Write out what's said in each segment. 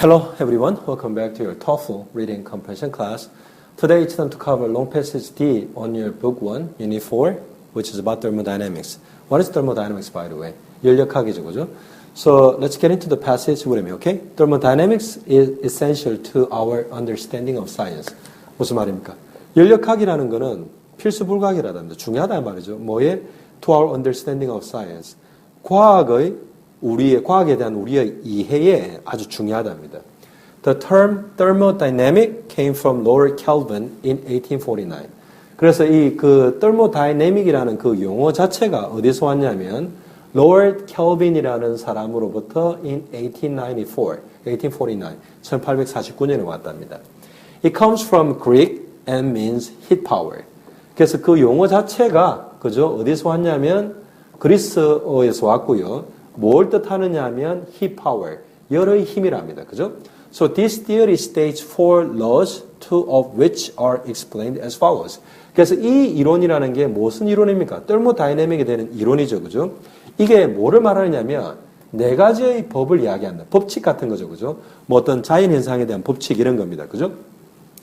Hello everyone, welcome back to your TOEFL reading comprehension class. Today it's time to cover long passage D on your book 1, unit 4, which is about thermodynamics. What is thermodynamics, by the way? 연력학이죠, 그죠? So let's get into the passage with me, okay? Thermodynamics is essential to our understanding of science. 무슨 말입니까? 연력학이라는 거는 필수 불가결하답니다. 중요하다는 말이죠. 뭐에? To our understanding of science. 과학에 대한 우리의 이해에 아주 중요하답니다. The term thermodynamic came from Lord Kelvin in 1849. 그래서 그 thermodynamic이라는 그 용어 자체가 어디서 왔냐면 Lord Kelvin이라는 사람으로부터 in 1849년에 왔답니다. It comes from Greek and means heat power. 그래서 그 용어 자체가 그죠? 어디서 왔냐면 그리스어에서 왔고요. 뭘 뜻하느냐 하면 heat power, 열의 힘이랍니다. 그죠? So this theory states four laws, two of which are explained as follows. 그래서 이 이론이라는 게 무슨 이론입니까? thermodynamic에 대한 이론이죠. 그죠? 이게 뭐를 말하느냐면 네 가지의 법을 이야기한다. 법칙 같은 거죠. 그죠? 뭐 어떤 자연현상에 대한 법칙 이런 겁니다. 그죠?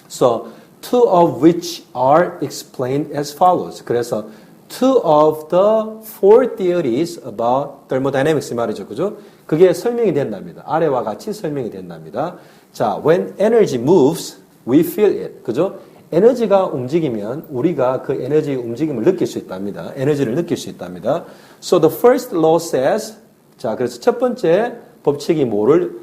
So two of which are explained as follows. 그래서 two of the four theories about thermodynamics 말이죠. 그죠? 그게 설명이 된답니다. 아래와 같이 설명이 된답니다. 자, when energy moves, we feel it. 그죠? 에너지가 움직이면 우리가 그 에너지의 움직임을 느낄 수 있답니다. 에너지를 느낄 수 있답니다. So the first law says, 자, 그래서 첫 번째 법칙이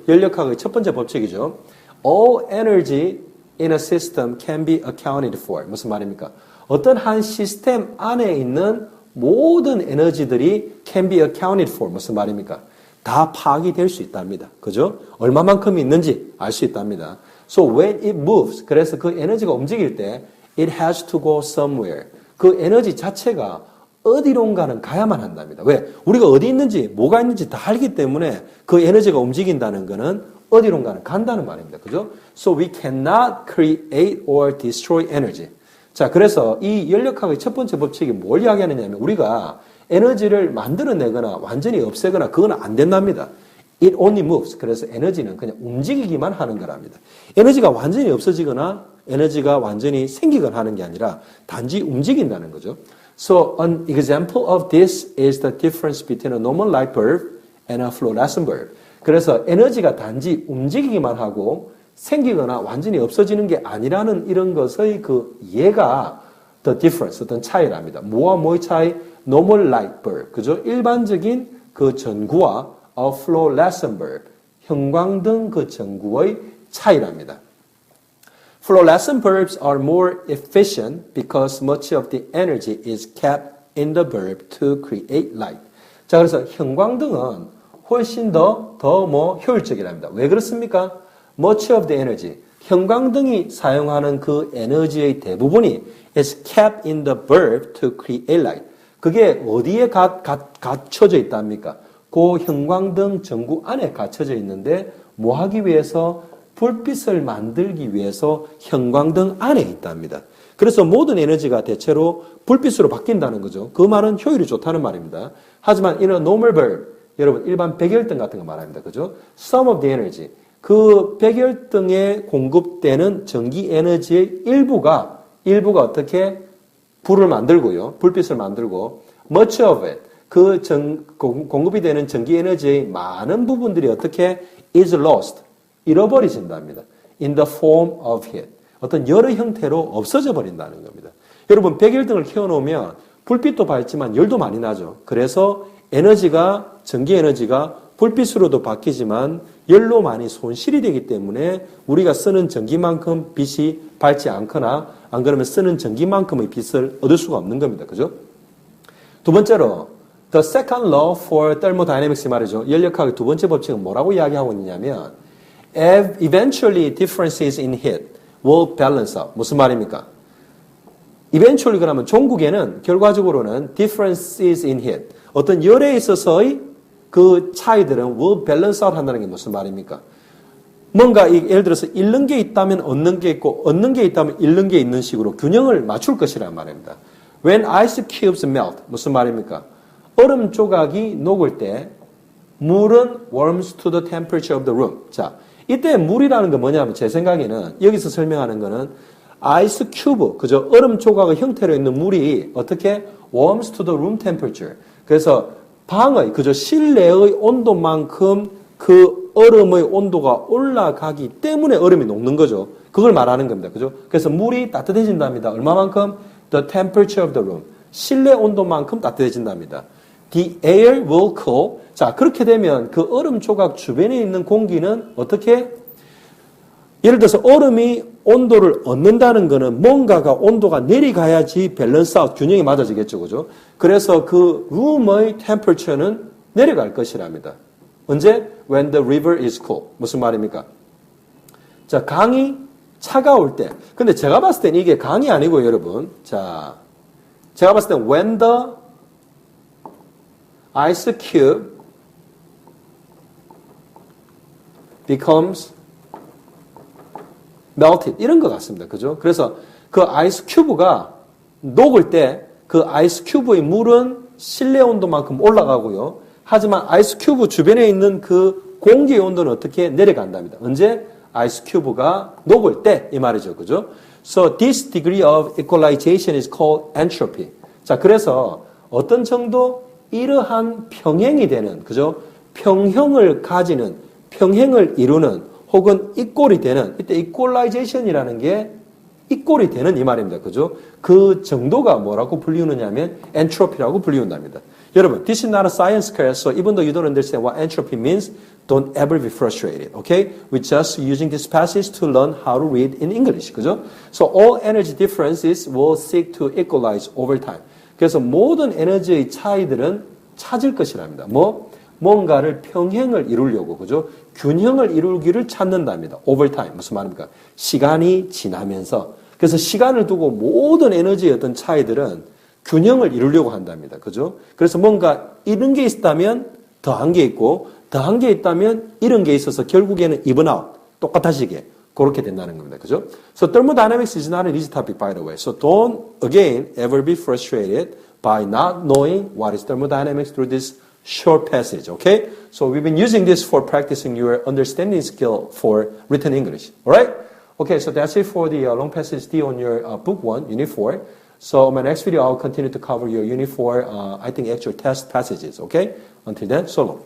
연력학의 첫 번째 법칙이죠. All energy in a system can be accounted for. 무슨 말입니까? 어떤 한 시스템 안에 있는 모든 에너지들이 can be accounted for. 무슨 말입니까? 다 파악이 될 수 있답니다. 그죠? 얼마만큼 있는지 알 수 있답니다. So when it moves, 그래서 그 에너지가 움직일 때 it has to go somewhere. 그 에너지 자체가 어디론가는 가야만 한답니다. 왜? 우리가 어디 있는지, 뭐가 있는지 다 알기 때문에 그 에너지가 움직인다는 거는 어디론가는 간다는 말입니다. 그죠? So we cannot create or destroy energy. 자, 그래서 이 연력학의 첫 번째 법칙이 뭘 이야기하느냐면 우리가 에너지를 만들어내거나 완전히 없애거나 그건 안 된답니다. It only moves. 그래서 에너지는 그냥 움직이기만 하는 거랍니다. 에너지가 완전히 없어지거나 에너지가 완전히 생기거나 하는 게 아니라 단지 움직인다는 거죠. So an example of this is the difference between a normal light bulb and a fluorescent bulb. 그래서 에너지가 단지 움직이기만 하고 생기거나 완전히 없어지는 게 아니라는 이런 것의 그 예가 the difference, 어떤 차이랍니다. 뭐와 뭐의 차이? normal light bulb. 그죠? 일반적인 그 전구와 a fluorescent bulb. 형광등 그 전구의 차이랍니다. Fluorescent bulbs are more efficient because much of the energy is kept in the bulb to create light. 자, 그래서 형광등은 훨씬 더 효율적이랍니다. 왜 그렇습니까? Much of the energy. 형광등이 사용하는 그 에너지의 대부분이 is kept in the bulb to create light. 그게 어디에 갇혀져 있답니까? 그 형광등 전구 안에 갇혀져 있는데 뭐 하기 위해서? 불빛을 만들기 위해서 형광등 안에 있답니다. 그래서 모든 에너지가 대체로 불빛으로 바뀐다는 거죠. 그 말은 효율이 좋다는 말입니다. 하지만 in a normal bulb, 여러분 일반 백열등 같은 거 말합니다. 그죠? Some of the energy. 그 백열등에 공급되는 전기 에너지의 일부가 어떻게 불을 만들고요. 불빛을 만들고 much of it. 그 공급이 되는 전기 에너지의 많은 부분들이 어떻게 is lost. 잃어버리진답니다. In the form of heat. 어떤 열의 형태로 없어져 버린다는 겁니다. 여러분 백열등을 켜놓으면 불빛도 밝지만 열도 많이 나죠. 그래서 전기 에너지가 불빛으로도 바뀌지만 열로 많이 손실이 되기 때문에 우리가 쓰는 전기만큼 빛이 밝지 않거나 안 그러면 쓰는 전기만큼의 빛을 얻을 수가 없는 겁니다. 그죠? 두 번째로 the second law for thermodynamics 말이죠. 연력학의 두 번째 법칙은 뭐라고 이야기하고 있냐면 eventually differences in heat will balance out. 무슨 말입니까? eventually 그러면 종국에는 결과적으로는 differences in heat 어떤 열에 있어서의 그 차이들은 will balance out 한다는 게 무슨 말입니까? 뭔가 예를 들어서 잃는 게 있다면 얻는 게 있고 얻는 게 있다면 잃는 게 있는 식으로 균형을 맞출 것이란 말입니다. When ice cubes melt 무슨 말입니까? 얼음 조각이 녹을 때 물은 warms to the temperature of the room. 자, 이때 물이라는 건 뭐냐면 제 생각에는 여기서 설명하는 거는 아이스 큐브, 그죠? 얼음 조각의 형태로 있는 물이 어떻게 warms to the room temperature. 그래서 방의, 그죠? 실내의 온도만큼 그 얼음의 온도가 올라가기 때문에 얼음이 녹는 거죠. 그걸 말하는 겁니다. 그죠? 그래서 물이 따뜻해진답니다. 얼마만큼? The temperature of the room. 실내 온도만큼 따뜻해진답니다. The air will cool. 자, 그렇게 되면 그 얼음 조각 주변에 있는 공기는 어떻게? 예를 들어서 얼음이 온도를 얻는다는 거는 뭔가가 온도가 내려가야지 밸런스 아웃, 균형이 맞아지겠죠. 그죠? 그래서 그 룸의 템퍼처는 내려갈 것이랍니다. 언제? When the river is cool. 무슨 말입니까? 자, 강이 차가울 때. 근데 제가 봤을 땐 이게 강이 아니고 여러분. 자, 제가 봤을 땐 when the ice cube becomes melted. 이런 것 같습니다. 그죠? 그래서 그 아이스 큐브가 녹을 때 그 아이스 큐브의 물은 실내 온도만큼 올라가고요. 하지만 아이스 큐브 주변에 있는 그 공기의 온도는 어떻게 내려간답니다. 언제? 아이스 큐브가 녹을 때 이 말이죠. 그죠? So this degree of equalization is called entropy. 자, 그래서 어떤 정도 이러한 평행이 되는, 그죠? 평형을 가지는, 평행을 이루는 혹은 이꼴이 되는, 이때 equalization이라는 게 이꼴이 되는 이 말입니다. 그죠? 그 정도가 뭐라고 불리우느냐면 entropy라고 불리운답니다. 여러분, this is not a science class, so even though you don't understand what entropy means, don't ever be frustrated, okay? We're just using this passage to learn how to read in English, 그죠? So all energy differences will seek to equalize over time. 그래서 모든 에너지의 차이들은 찾을 것이랍니다. 뭔가를 평행을 이루려고, 그죠? 균형을 이루기를 찾는답니다. over time. 무슨 말입니까? 시간이 지나면서. 그래서 시간을 두고 모든 에너지의 어떤 차이들은 균형을 이루려고 한답니다. 그죠? 그래서 뭔가 이런 게 있다면 더한 게 있고, 더한 게 있다면 이런 게 있어서 결국에는 even out. 똑같아지게. 그렇게 된다는 겁니다. 그죠? So thermodynamics is not an easy topic, by the way. So don't, again, ever be frustrated by not knowing what is thermodynamics through this short passage, okay? So we've been using this for practicing your understanding skill for written English, all right? Okay, so that's it for the long passage D on your book 1, Unit 4. So in my next video, I'll continue to cover your Unit 4, I think actual test passages, okay? Until then, so long.